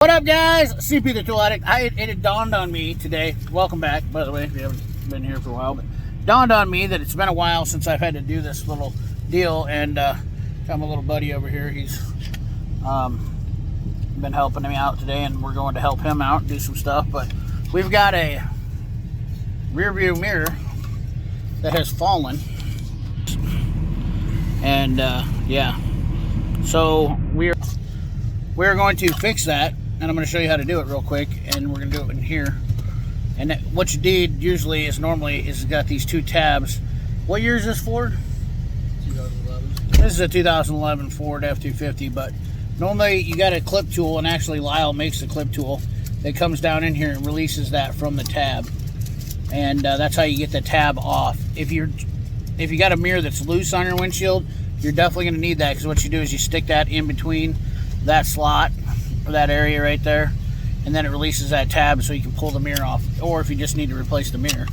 What up, guys? CP the Tool Addict. It had dawned on me today. Welcome back, by the way, if you haven't been here for a while. But dawned on me that it's been a while since I've had to do this little deal, and got my little buddy over here. He's been helping me out today, and we're going to help him out and do some stuff. But we've got a rear view mirror that has fallen, and yeah. So we're going to fix that. And I'm going to show you how to do it real quick, and we're going to do it in here. And what you did usually is it's got these two tabs. What year is this Ford? 2011. This is a 2011 Ford F-250, but normally you got a clip tool, and actually Lyle makes the clip tool that comes down in here and releases that from the tab. And that's how you get the tab off. If you got a mirror that's loose on your windshield, you're definitely going to need that, because what you do is you stick that in between that slot, that area right there, and then it releases that tab so you can pull the mirror off, or if you just need to replace the mirror,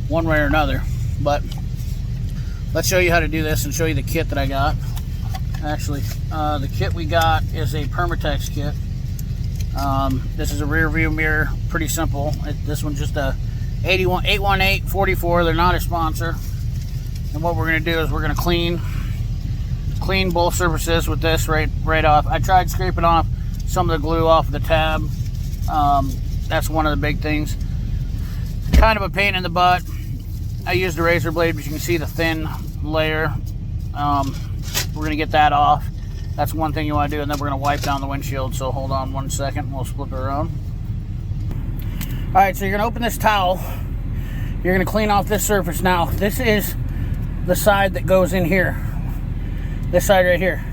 one way or another. But let's show you how to do this and show you the kit that I got. Actually, the kit we got is a Permatex kit. This is a rear view mirror, pretty simple. This one's just a 818-44. They're not a sponsor. And what we're going to do is we're going to clean both surfaces with this right off. I tried scraping off some of the glue off of the tab. That's one of the big things. Kind of a pain in the butt. I used a razor blade, but you can see the thin layer. We're gonna get that off. That's one thing you want to do, and then we're gonna wipe down the windshield. So hold on one second, we'll flip it around. All right, so you're gonna open this towel. You're gonna clean off this surface. Now, this is the side that goes in here. This side right here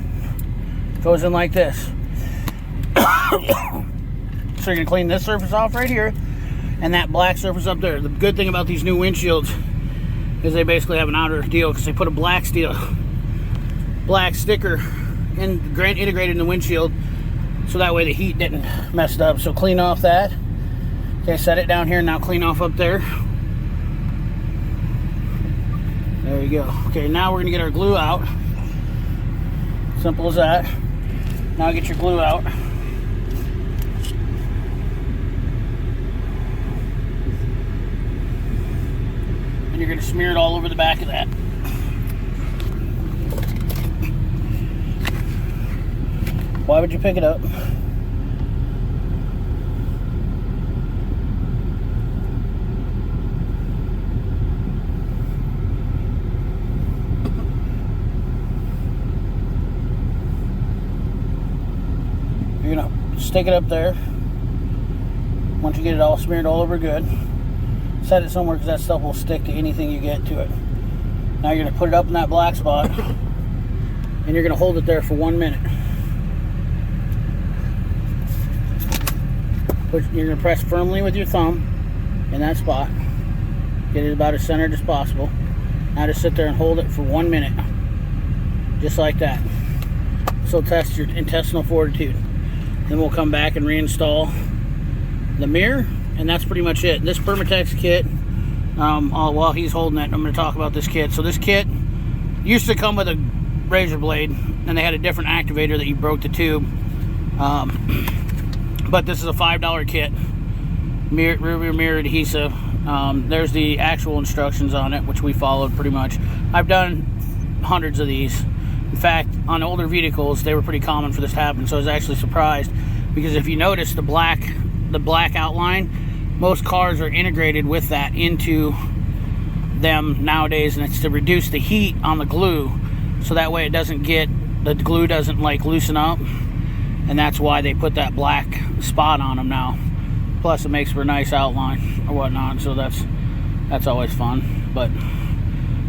goes in like this. So you're gonna clean this surface off right here, and that black surface up there. The good thing about these new windshields is they basically have an outer deal, because they put a black sticker integrated in the windshield, so that way the heat didn't mess it up. So clean off that. Okay, set it down here. Now clean off up there. There you go. Okay, now we're gonna get our glue out. Simple as that. Now get your glue out. And you're going to smear it all over the back of that. Why would you pick it up? You're going to stick it up there. Once you get it all smeared all over good, set it somewhere, because that stuff will stick to anything you get to it. Now you're going to put it up in that black spot, and you're going to hold it there for 1 minute. You're going to press firmly with your thumb in that spot. Get it about as centered as possible. Now just sit there and hold it for 1 minute. Just like that. This will test your intestinal fortitude. Then we'll come back and reinstall the mirror, and that's pretty much it. This Permatex kit, while he's holding it, I'm going to talk about this kit. So this kit used to come with a razor blade, and they had a different activator that you broke the tube. But this is a $5 kit. Rear view mirror adhesive. There's the actual instructions on it, which we followed pretty much. I've done hundreds of these. In fact, on older vehicles, they were pretty common for this to happen. So I was actually surprised, because if you notice the black outline, most cars are integrated with that into them nowadays, and it's to reduce the heat on the glue, so that way the glue doesn't like loosen up, and that's why they put that black spot on them now. Plus it makes for a nice outline or whatnot, so that's always fun. But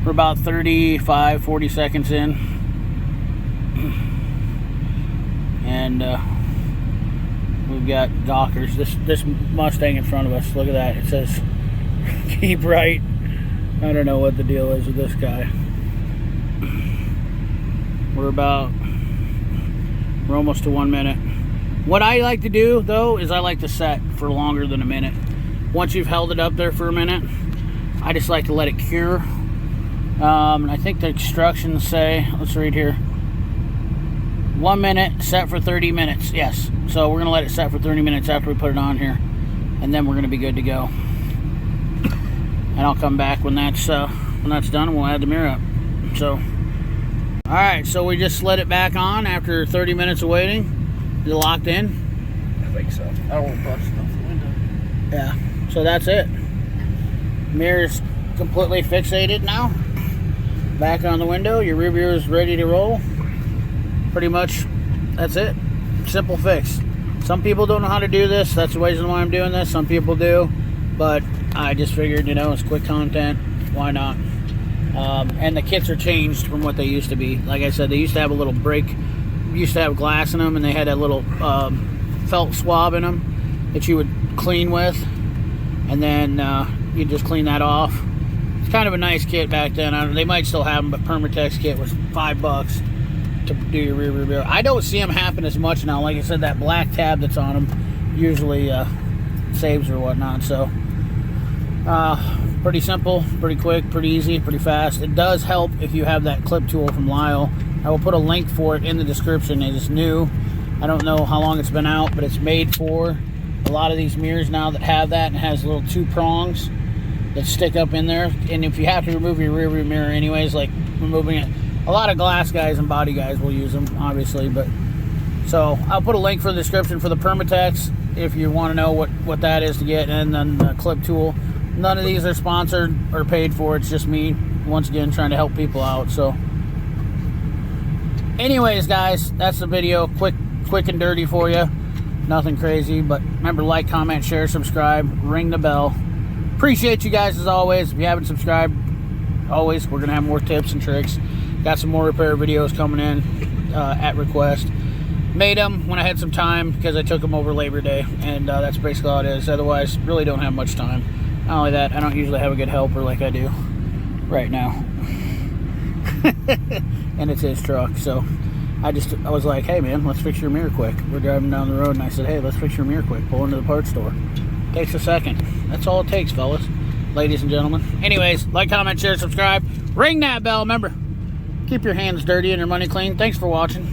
we're about 35-40 seconds in, and we've got Gawkers. This Mustang in front of us, look at that. It says keep right. I don't know what the deal is with this guy. We're almost to 1 minute. What I like to do, though, is I like to set for longer than a minute. Once you've held it up there for a minute, I just like to let it cure. And I think the instructions say, let's read here. 1 minute, set for 30 minutes. Yes. So we're gonna let it set for 30 minutes after we put it on here, and then we're gonna be good to go. And I'll come back when that's done, and we'll add the mirror up. So, all right. So we just slid it back on after 30 minutes of waiting. Is it locked in? I think so. I won't bust it off the window. Yeah. So that's it. Mirror's completely fixated now. Back on the window. Your rear view is ready to roll. Pretty much, that's it. Simple fix. Some people don't know how to do this. That's the reason why I'm doing this. Some people do, but I just figured, you know, it's quick content. Why not? And the kits are changed from what they used to be. Like I said, they used to have a little brake. Used to have glass in them, and they had a little felt swab in them that you would clean with, and then you just clean that off. It's kind of a nice kit back then. They might still have them, but Permatex kit was $5 to do your rear mirror. I don't see them happen as much now. Like I said, that black tab that's on them usually saves or whatnot. So pretty simple, pretty quick, pretty easy, pretty fast. It does help if you have that clip tool from Lyle. I will put a link for it in the description. It is new. I don't know how long it's been out, but it's made for a lot of these mirrors now that have that, and has little 2 prongs that stick up in there. And if you have to remove your rear view mirror anyways, like removing it, a lot of glass guys and body guys will use them, obviously. But so I'll put a link for the description for the Permatex if you want to know what that is to get, and then the clip tool. None of these are sponsored or paid for. It's just me, once again, trying to help people out. So anyways, guys, that's the video. Quick and dirty for you. Nothing crazy, but remember, like, comment, share, subscribe, ring the bell. Appreciate you guys as always. If you haven't subscribed, always, we're gonna have more tips and tricks. Got some more repair videos coming in at request. Made them when I had some time because I took them over Labor Day, and that's basically all it is. Otherwise, really don't have much time. Not only that, I don't usually have a good helper like I do right now. And it's his truck, so I was like, hey man, let's fix your mirror quick. We're driving down the road, and I said, hey, let's fix your mirror quick. Pull into the parts store. Takes a second. That's all it takes, fellas, ladies and gentlemen. Anyways, like, comment, share, subscribe, ring that bell. Remember, keep your hands dirty and your money clean. Thanks for watching.